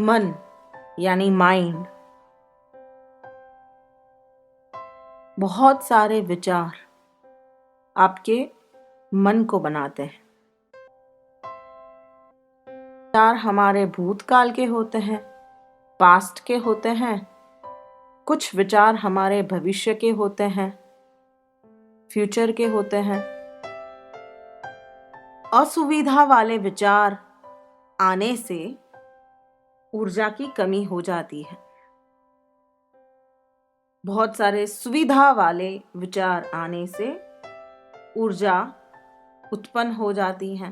मन यानी माइंड बहुत सारे विचार आपके मन को बनाते हैं। विचार हमारे भूतकाल के होते हैं, पास्ट के होते हैं, कुछ विचार हमारे भविष्य के होते हैं, फ्यूचर के होते हैं। असुविधा वाले विचार आने से ऊर्जा की कमी हो जाती है। बहुत सारे सुविधा वाले विचार आने से ऊर्जा उत्पन्न हो जाती है।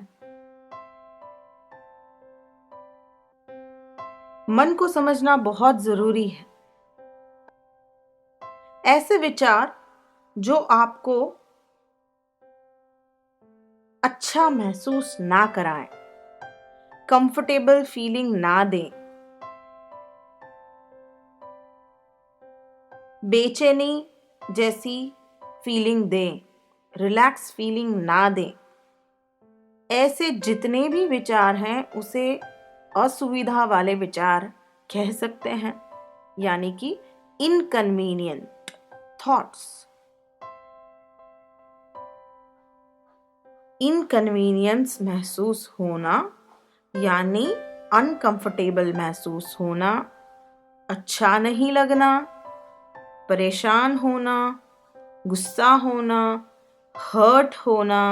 मन को समझना बहुत जरूरी है। ऐसे विचार जो आपको अच्छा महसूस ना कराएं, कंफर्टेबल फीलिंग ना दें, बेचैनी जैसी फीलिंग दें, रिलैक्स फीलिंग ना दें, ऐसे जितने भी विचार हैं उसे असुविधा वाले विचार कह सकते हैं, यानी कि इनकन्वीनियंट थॉट्स। इनकन्वीनियंस महसूस होना यानी अनकंफर्टेबल महसूस होना, अच्छा नहीं लगना, परेशान होना, गुस्सा होना, हर्ट होना,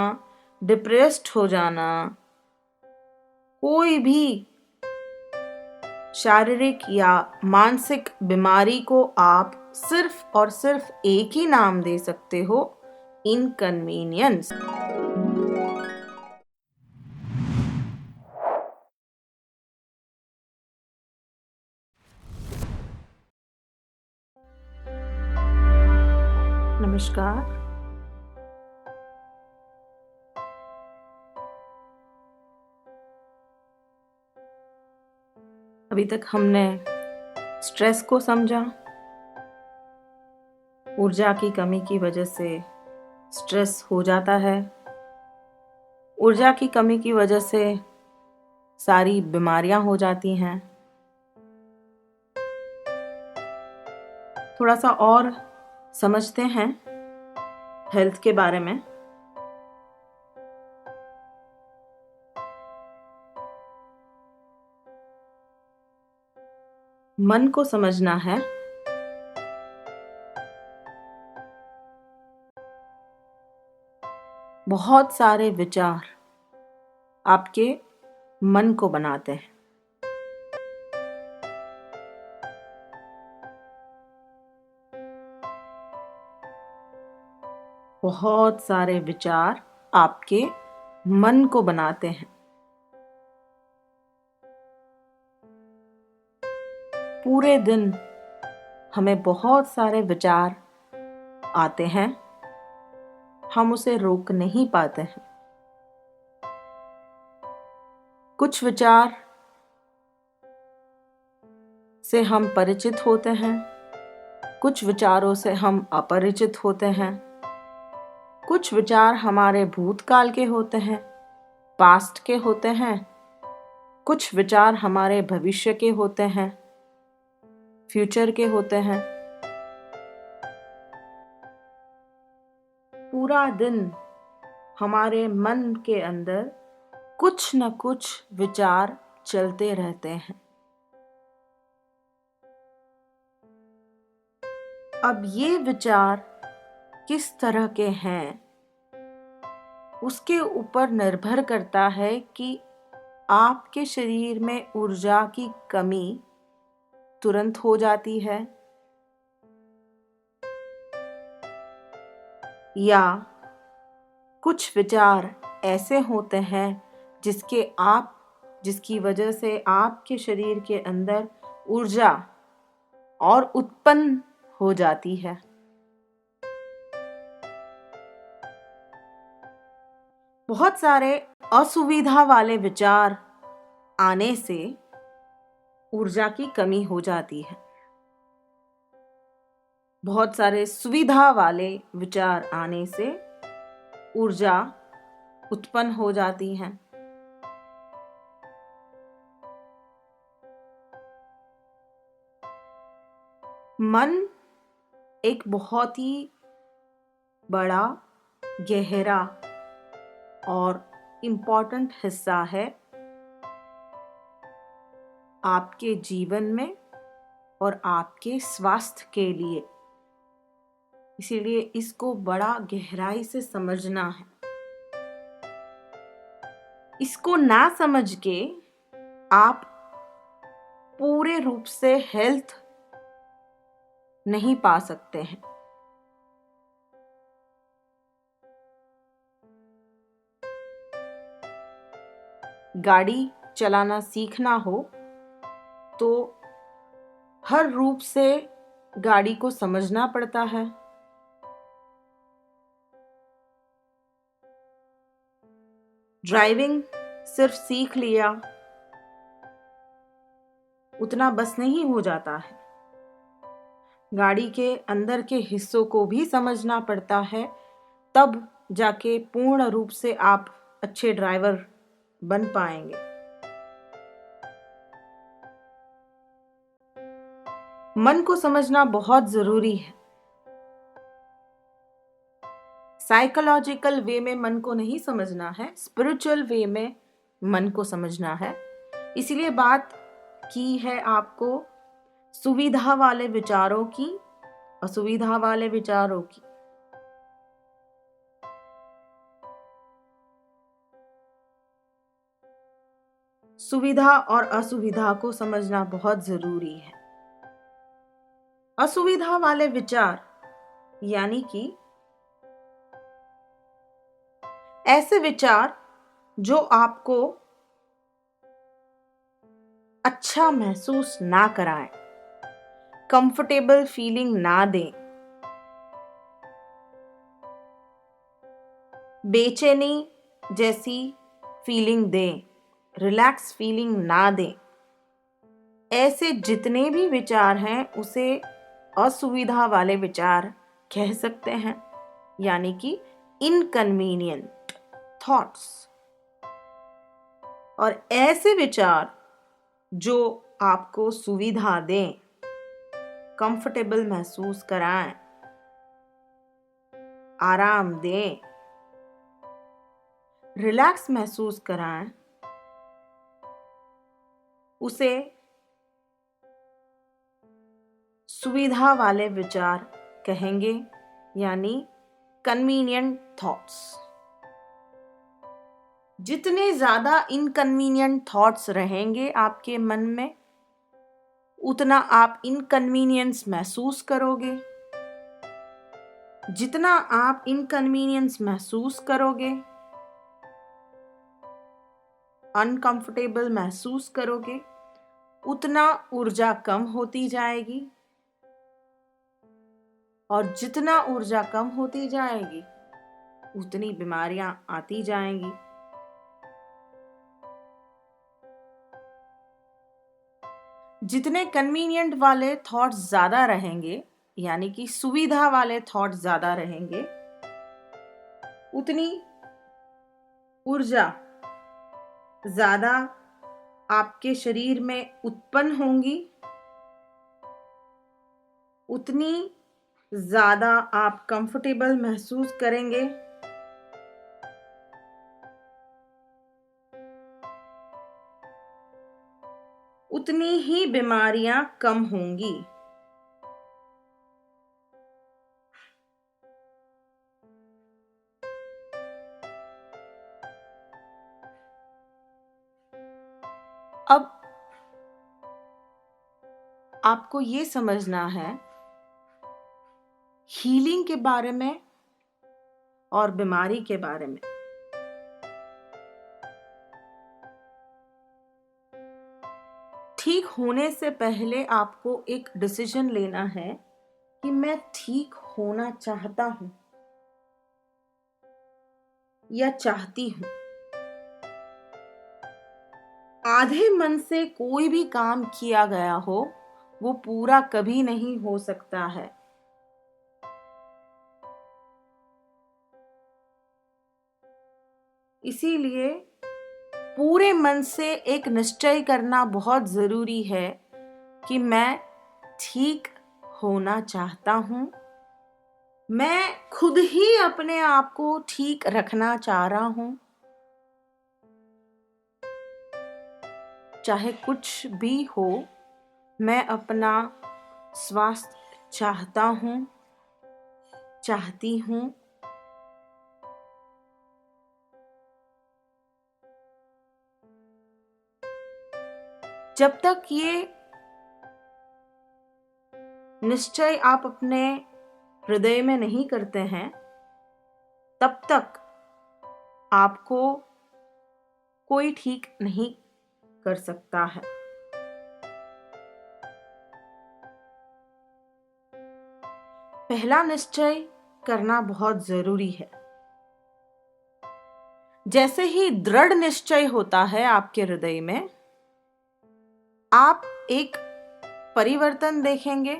डिप्रेस्ड हो जाना, कोई भी शारीरिक या मानसिक बीमारी को आप सिर्फ और सिर्फ एक ही नाम दे सकते हो, इनकन्वीनियंस। नमस्कार। अभी तक हमने स्ट्रेस को समझा। ऊर्जा की कमी की वजह से स्ट्रेस हो जाता है। ऊर्जा की कमी की वजह से सारी बीमारियां हो जाती हैं। थोड़ा सा और समझते हैं हेल्थ के बारे में। मन को समझना है। बहुत सारे विचार आपके मन को बनाते हैं। बहुत सारे विचार आपके मन को बनाते हैं। पूरे दिन हमें बहुत सारे विचार आते हैं, हम उसे रोक नहीं पाते हैं। कुछ विचार से हम परिचित होते हैं, कुछ विचारों से हम अपरिचित होते हैं। कुछ विचार हमारे भूतकाल के होते हैं, पास्ट के होते हैं, कुछ विचार हमारे भविष्य के होते हैं, फ्यूचर के होते हैं। पूरा दिन हमारे मन के अंदर कुछ न कुछ विचार चलते रहते हैं। अब ये विचार किस तरह के हैं उसके ऊपर निर्भर करता है कि आपके शरीर में ऊर्जा की कमी तुरंत हो जाती है या कुछ विचार ऐसे होते हैं जिसकी वजह से आपके शरीर के अंदर ऊर्जा और उत्पन्न हो जाती है। बहुत सारे असुविधा वाले विचार आने से ऊर्जा की कमी हो जाती है। बहुत सारे सुविधा वाले विचार आने से ऊर्जा उत्पन्न हो जाती है। मन एक बहुत ही बड़ा, गहरा और इम्पोर्टेंट हिस्सा है आपके जीवन में और आपके स्वास्थ्य के लिए। इसीलिए इसको बड़ा गहराई से समझना है। इसको ना समझ के आप पूरे रूप से हेल्थ नहीं पा सकते हैं। गाड़ी चलाना सीखना हो तो हर रूप से गाड़ी को समझना पड़ता है। ड्राइविंग सिर्फ सीख लिया उतना बस नहीं हो जाता है। गाड़ी के अंदर के हिस्सों को भी समझना पड़ता है, तब जाके पूर्ण रूप से आप अच्छे ड्राइवर बन पाएंगे। मन को समझना बहुत जरूरी है। साइकोलॉजिकल वे में मन को नहीं समझना है, स्पिरिचुअल वे में मन को समझना है। इसलिए बात की है आपको सुविधा वाले विचारों की, असुविधा वाले विचारों की। सुविधा और असुविधा को समझना बहुत जरूरी है। असुविधा वाले विचार यानी कि ऐसे विचार जो आपको अच्छा महसूस ना कराएं, कंफर्टेबल फीलिंग ना दें, बेचैनी जैसी फीलिंग दें, रिलैक्स फीलिंग ना दें, ऐसे जितने भी विचार हैं उसे असुविधा वाले विचार कह सकते हैं, यानी कि इनकन्वीनियंट थॉट्स। और ऐसे विचार जो आपको सुविधा दें, कंफर्टेबल महसूस कराएं, आराम दें, रिलैक्स महसूस कराएं, उसे सुविधा वाले विचार कहेंगे, यानी कन्वीनियंट थॉट्स। जितने ज्यादा इनकन्वीनियंट थॉट्स रहेंगे आपके मन में, उतना आप इनकन्वीनियंस महसूस करोगे। जितना आप इनकन्वीनियंस महसूस करोगे, अनकंफर्टेबल महसूस करोगे, उतना ऊर्जा कम होती जाएगी। और जितना ऊर्जा कम होती जाएगी, उतनी बीमारियां आती जाएंगी। जितने कन्वीनियंट वाले थॉट्स ज्यादा रहेंगे, यानी कि सुविधा वाले थॉट्स ज्यादा रहेंगे, उतनी ऊर्जा ज्यादा आपके शरीर में उत्पन्न होंगी, उतनी ज्यादा आप कंफर्टेबल महसूस करेंगे, उतनी ही बीमारियां कम होंगी। अब आपको ये समझना है हीलिंग के बारे में और बीमारी के बारे में। ठीक होने से पहले आपको एक डिसीजन लेना है कि मैं ठीक होना चाहता हूं या चाहती हूं। आधे मन से कोई भी काम किया गया हो, वो पूरा कभी नहीं हो सकता है। इसीलिए पूरे मन से एक निश्चय करना बहुत जरूरी है कि मैं ठीक होना चाहता हूँ। मैं खुद ही अपने आप को ठीक रखना चाह रहा हूँ। चाहे कुछ भी हो, मैं अपना स्वास्थ्य चाहता हूँ, चाहती हूँ। जब तक ये निश्चय आप अपने हृदय में नहीं करते हैं, तब तक आपको कोई ठीक नहीं कर सकता है। पहला निश्चय करना बहुत जरूरी है। जैसे ही दृढ़ निश्चय होता है आपके हृदय में, आप एक परिवर्तन देखेंगे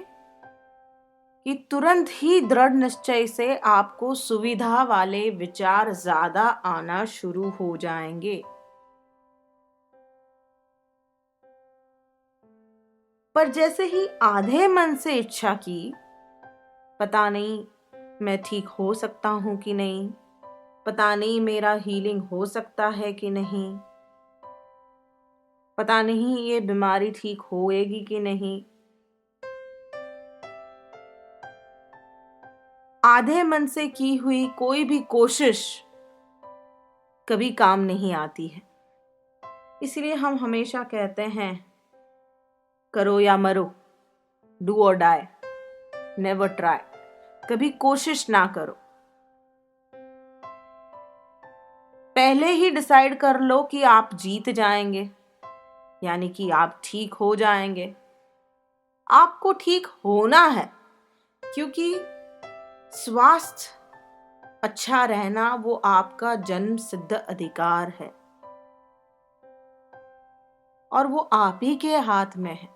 कि तुरंत ही दृढ़ निश्चय से आपको सुविधा वाले विचार ज्यादा आना शुरू हो जाएंगे। पर जैसे ही आधे मन से इच्छा की, पता नहीं मैं ठीक हो सकता हूं कि नहीं, पता नहीं मेरा हीलिंग हो सकता है कि नहीं, पता नहीं ये बीमारी ठीक होएगी कि नहीं, आधे मन से की हुई कोई भी कोशिश कभी काम नहीं आती है। इसलिए हम हमेशा कहते हैं, करो या मरो, डू और डाई, नेवर ट्राई। कभी कोशिश ना करो, पहले ही डिसाइड कर लो कि आप जीत जाएंगे, यानी कि आप ठीक हो जाएंगे। आपको ठीक होना है, क्योंकि स्वास्थ्य अच्छा रहना वो आपका जन्म सिद्ध अधिकार है और वो आप ही के हाथ में है,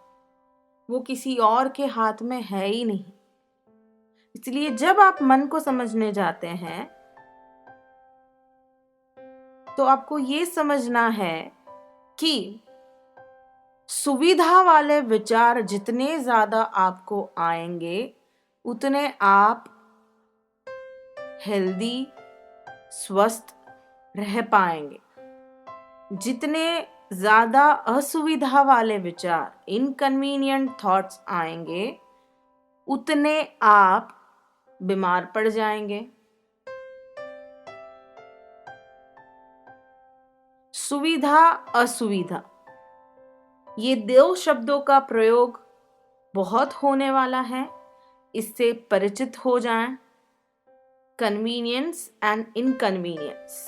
वो किसी और के हाथ में है ही नहीं। इसलिए जब आप मन को समझने जाते हैं, तो आपको ये समझना है कि सुविधा वाले विचार जितने ज्यादा आपको आएंगे, उतने आप हेल्दी, स्वस्थ रह पाएंगे। जितने ज्यादा असुविधा वाले विचार, इनकन्वीनियंट थॉट्स आएंगे, उतने आप बीमार पड़ जाएंगे। सुविधा, असुविधा, ये दो शब्दों का प्रयोग बहुत होने वाला है। इससे परिचित हो जाएं। कन्वीनियंस एंड इनकन्वीनियंस,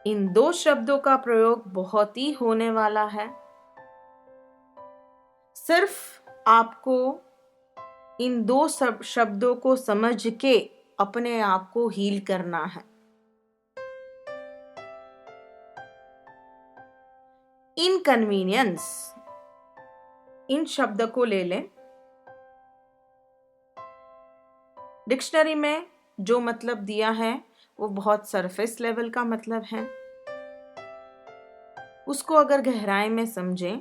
इन दो शब्दों का प्रयोग बहुत ही होने वाला है। सिर्फ आपको इन दो शब्दों को समझ के अपने आप को हील करना है। इनकन्वीनियंस, इन शब्द को ले लें। डिक्शनरी में जो मतलब दिया है वो बहुत सरफेस लेवल का मतलब है। उसको अगर गहराई में समझें,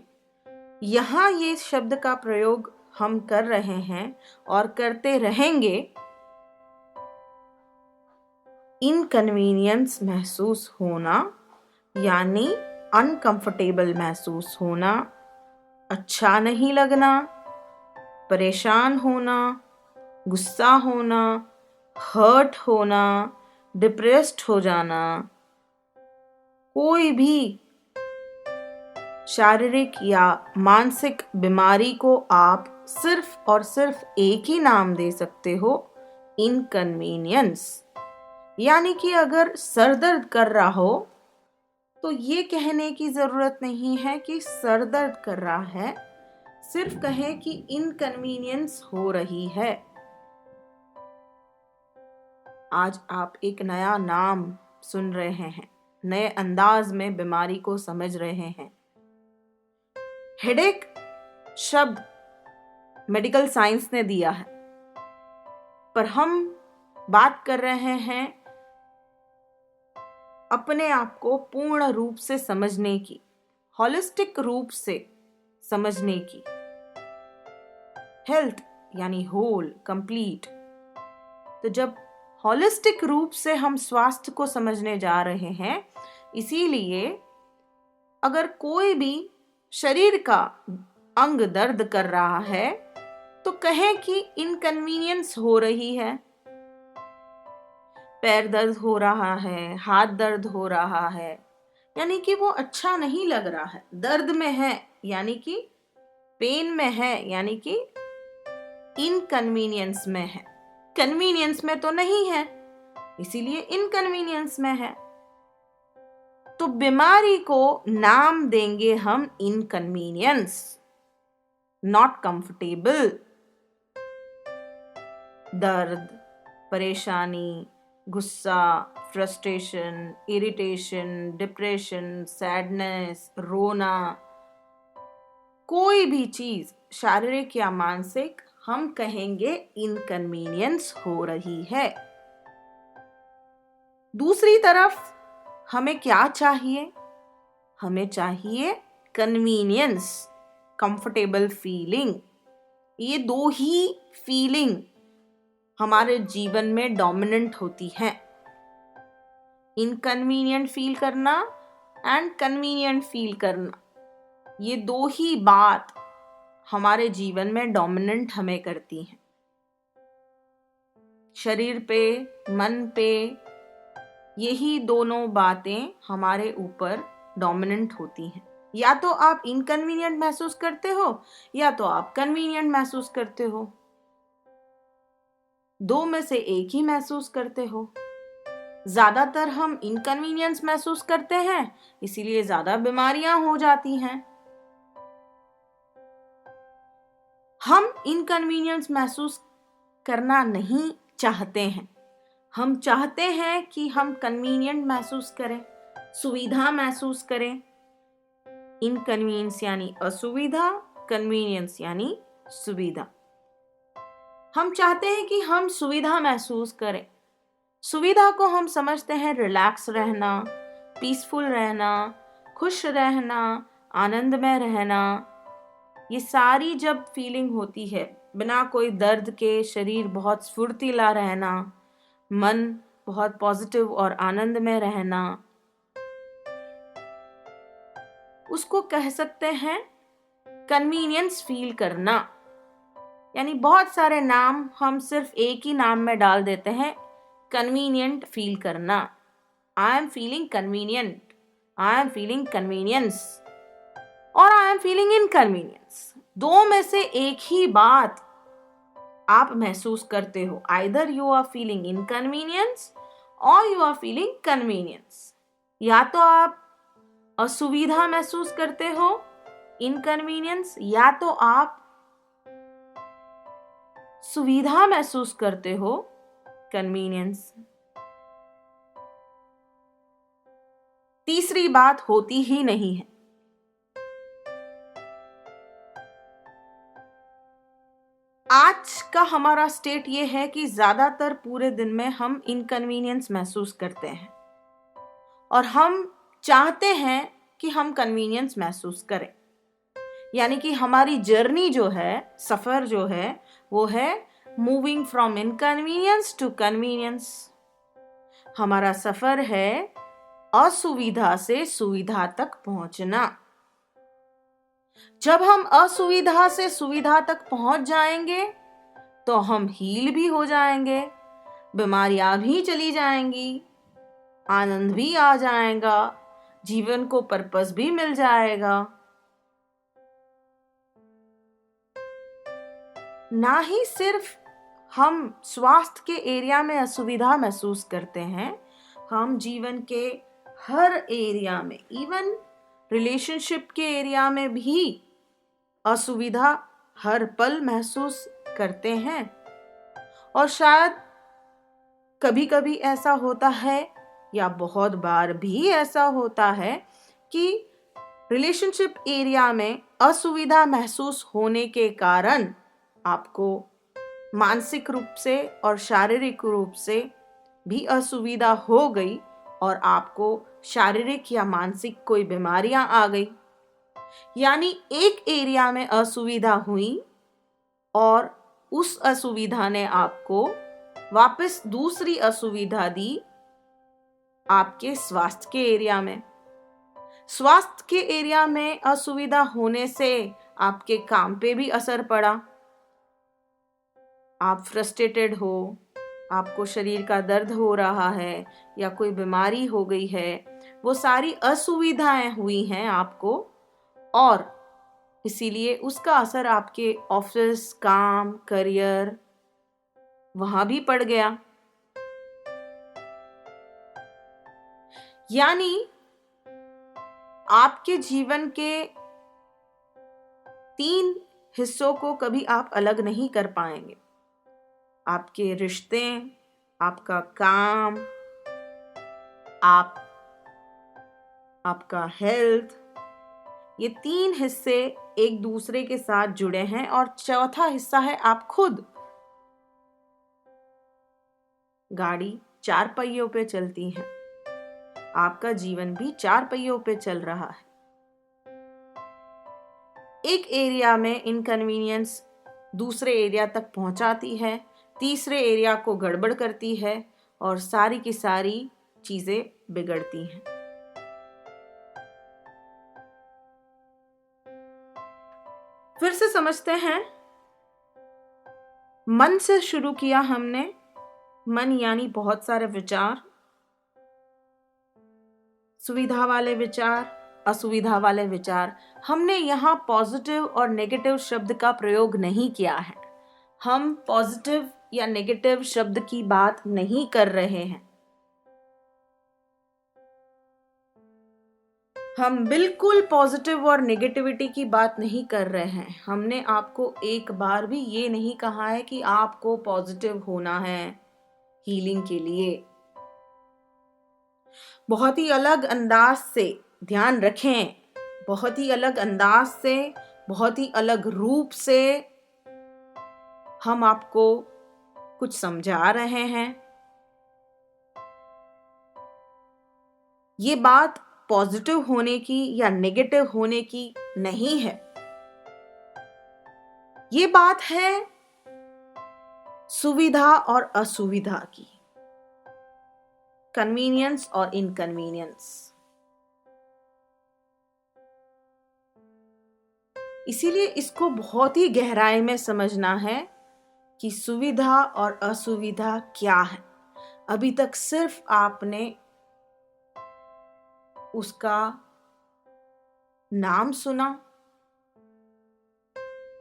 यहां ये शब्द का प्रयोग हम कर रहे हैं और करते रहेंगे। इनकन्वीनियंस महसूस होना, यानी अनकंफर्टेबल महसूस होना, अच्छा नहीं लगना, परेशान होना, गुस्सा होना, हर्ट होना, डिप्रेस्ड हो जाना, कोई भी शारीरिक या मानसिक बीमारी को आप सिर्फ और सिर्फ एक ही नाम दे सकते हो, इनकन्वीनियंस। यानी कि अगर सर दर्द कर रहा हो तो ये कहने की जरूरत नहीं है कि सर दर्द कर रहा है, सिर्फ कहें कि इनकन्वीनियंस हो रही है। आज आप एक नया नाम सुन रहे हैं, नए अंदाज में बीमारी को समझ रहे हैं। हेडेक शब्द मेडिकल साइंस ने दिया है, पर हम बात कर रहे हैं अपने आप को पूर्ण रूप से समझने की, होलिस्टिक रूप से समझने की। हेल्थ यानी होल, कंप्लीट। तो जब होलिस्टिक रूप से हम स्वास्थ्य को समझने जा रहे हैं, इसीलिए अगर कोई भी शरीर का अंग दर्द कर रहा है तो कहें कि इनकन्वीनियंस हो रही है। पैर दर्द हो रहा है, हाथ दर्द हो रहा है, यानी कि वो अच्छा नहीं लग रहा है। दर्द में है यानी कि पेन में है, यानी कि इनकन्वीनियंस में है। कन्वीनियंस में तो नहीं है, इसीलिए इनकन्वीनियंस में है। तो बीमारी को नाम देंगे हम इनकन्वीनियंस, नॉट कंफर्टेबल। दर्द, परेशानी, गुस्सा, फ्रस्ट्रेशन, इरिटेशन, डिप्रेशन, सैडनेस, रोना, कोई भी चीज शारीरिक या मानसिक, हम कहेंगे इनकन्वीनियंस हो रही है। दूसरी तरफ हमें क्या चाहिए? हमें चाहिए कन्वीनियंस, कंफर्टेबल फीलिंग। ये दो ही फीलिंग हमारे जीवन में डोमिनेंट होती हैं। इनकन्वीनियंट फील करना एंड कन्वीनियंट फील करना, ये दो ही बात हमारे जीवन में डोमिनेंट हमें करती हैं। शरीर पे, मन पे, यही दोनों बातें हमारे ऊपर डोमिनेंट होती हैं। या तो आप इनकन्वीनियंट महसूस करते हो या तो आप कन्वीनियंट महसूस करते हो, दो में से एक ही महसूस करते हो। ज्यादातर हम इनकन्वीनियंस महसूस करते हैं, इसीलिए ज्यादा बीमारियां हो जाती हैं। हम इनकन्वीनियंस महसूस करना नहीं चाहते हैं। हम चाहते हैं कि हम कन्वीनियंट महसूस करें, सुविधा महसूस करें। इनकन्वीनियंस यानी असुविधा, कन्वीनियंस यानी सुविधा। हम चाहते हैं कि हम सुविधा महसूस करें। सुविधा को हम समझते हैं रिलैक्स रहना, पीसफुल रहना, खुश रहना, आनंद में रहना। ये सारी जब फीलिंग होती है, बिना कोई दर्द के शरीर बहुत स्फूर्तिला रहना, मन बहुत पॉजिटिव और आनंद में रहना, उसको कह सकते हैं कन्वीनियंस फील करना। यानी बहुत सारे नाम हम सिर्फ एक ही नाम में डाल देते हैं, कन्वीनियंट फील करना। I am feeling convenient, I am feeling convenience और आई एम फीलिंग इनकन्वीनियंस। दो में से एक ही बात आप महसूस करते हो। Either you are feeling inconvenience or you are feeling convenience. या तो आप असुविधा महसूस करते हो, इनकन्वीनियंस, या तो आप सुविधा महसूस करते हो, कन्वीनियंस। तीसरी बात होती ही नहीं है। आज का हमारा स्टेट ये है कि ज्यादातर पूरे दिन में हम इनकन्वीनियंस महसूस करते हैं और हम चाहते हैं कि हम कन्वीनियंस महसूस करें। यानी कि हमारी जर्नी जो है, सफर जो है, वो है moving from inconvenience to convenience. हमारा सफर है असुविधा से सुविधा तक पहुंचना। जब हम असुविधा से सुविधा तक पहुंच जाएंगे तो हम हील भी हो जाएंगे, बीमारियां भी चली जाएंगी, आनंद भी आ जाएगा, जीवन को पर्पस भी मिल जाएगा। ना ही सिर्फ हम स्वास्थ्य के एरिया में असुविधा महसूस करते हैं, हम जीवन के हर एरिया में, इवन रिलेशनशिप के एरिया में भी असुविधा हर पल महसूस करते हैं। और शायद कभी कभी ऐसा होता है या बहुत बार भी ऐसा होता है कि रिलेशनशिप एरिया में असुविधा महसूस होने के कारण आपको मानसिक रूप से और शारीरिक रूप से भी असुविधा हो गई और आपको शारीरिक या मानसिक कोई बीमारियां आ गई। यानी एक एरिया में असुविधा हुई और उस असुविधा ने आपको वापस दूसरी असुविधा दी आपके स्वास्थ्य के एरिया में। स्वास्थ्य के एरिया में असुविधा होने से आपके काम पे भी असर पड़ा। आप फ्रस्ट्रेटेड हो, आपको शरीर का दर्द हो रहा है या कोई बीमारी हो गई है, वो सारी असुविधाएं हुई हैं आपको, और इसीलिए उसका असर आपके ऑफिस, काम, करियर वहां भी पड़ गया। यानी आपके जीवन के 3 हिस्सों को कभी आप अलग नहीं कर पाएंगे। आपके रिश्ते, आपका काम, आपका हेल्थ, ये 3 हिस्से एक दूसरे के साथ जुड़े हैं, और चौथा हिस्सा है आप खुद। गाड़ी 4 पहियों पे चलती है, आपका जीवन भी 4 पहियों पे चल रहा है। एक एरिया में इनकन्वीनियंस दूसरे एरिया तक पहुंचाती है, तीसरे एरिया को गड़बड़ करती है, और सारी की सारी चीजें बिगड़ती हैं। फिर से समझते हैं। मन से शुरू किया हमने। मन यानी बहुत सारे विचार, सुविधा वाले विचार, असुविधा वाले विचार। हमने यहाँ पॉजिटिव और नेगेटिव शब्द का प्रयोग नहीं किया है। हम पॉजिटिव या नेगेटिव शब्द की बात नहीं कर रहे हैं। हम बिल्कुल पॉजिटिव और नेगेटिविटी की बात नहीं कर रहे हैं। हमने आपको एक बार भी ये नहीं कहा है कि आपको पॉजिटिव होना है हीलिंग के लिए। बहुत ही अलग अंदाज से ध्यान रखें, बहुत ही अलग अंदाज से, बहुत ही अलग रूप से हम आपको कुछ समझा रहे हैं। ये बात पॉजिटिव होने की या नेगेटिव होने की नहीं है। ये बात है सुविधा और असुविधा की, कन्वीनियंस और इनकन्वीनियंस। इसीलिए इसको बहुत ही गहराई में समझना है कि सुविधा और असुविधा क्या है। अभी तक सिर्फ आपने उसका नाम सुना,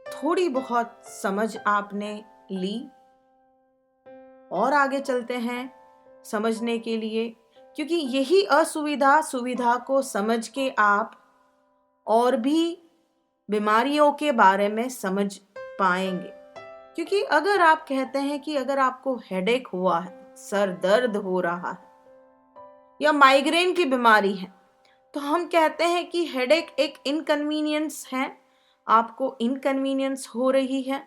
थोड़ी बहुत समझ आपने ली, और आगे चलते हैं समझने के लिए, क्योंकि यही असुविधा सुविधा को समझ के आप और भी बीमारियों के बारे में समझ पाएंगे। क्योंकि अगर आप कहते हैं कि अगर आपको हेडेक हुआ है, सर दर्द हो रहा है या माइग्रेन की बीमारी है, तो हम कहते हैं कि हेडेक एक इनकन्वीनियंस है, आपको इनकन्वीनियंस हो रही है।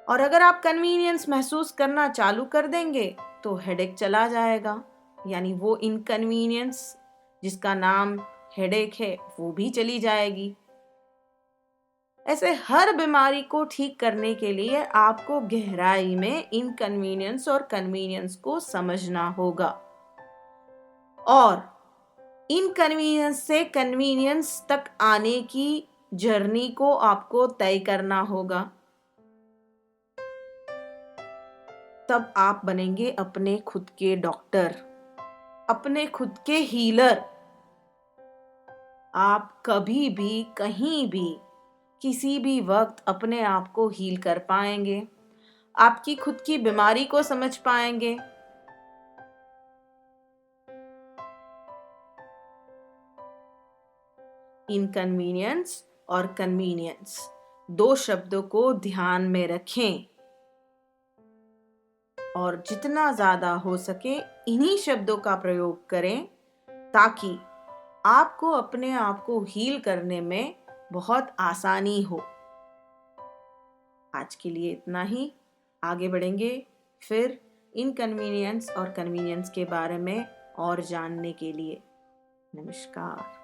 और अगर आप कन्वीनियंस महसूस करना चालू कर देंगे तो हेडेक चला जाएगा, यानी वो इनकन्वीनियंस जिसका नाम हेडेक है वो भी चली जाएगी। ऐसे हर बीमारी को ठीक करने के लिए आपको गहराई में इनकन्वीनियंस और कन्वीनियंस को समझना होगा, और इनकन्वीनियंस से कन्वीनियंस तक आने की जर्नी को आपको तय करना होगा। तब आप बनेंगे अपने खुद के डॉक्टर, अपने खुद के हीलर। आप कभी भी, कहीं भी, किसी भी वक्त अपने आप को हील कर पाएंगे, आपकी खुद की बीमारी को समझ पाएंगे। इनकन्वीनियंस और कन्वीनियंस 2 शब्दों को ध्यान में रखें, और जितना ज्यादा हो सके इन्हीं शब्दों का प्रयोग करें, ताकि आपको अपने आप को हील करने में बहुत आसानी हो। आज के लिए इतना ही। आगे बढ़ेंगे फिर इनकन्वीनियंस और कन्वीनियंस के बारे में और जानने के लिए। नमस्कार।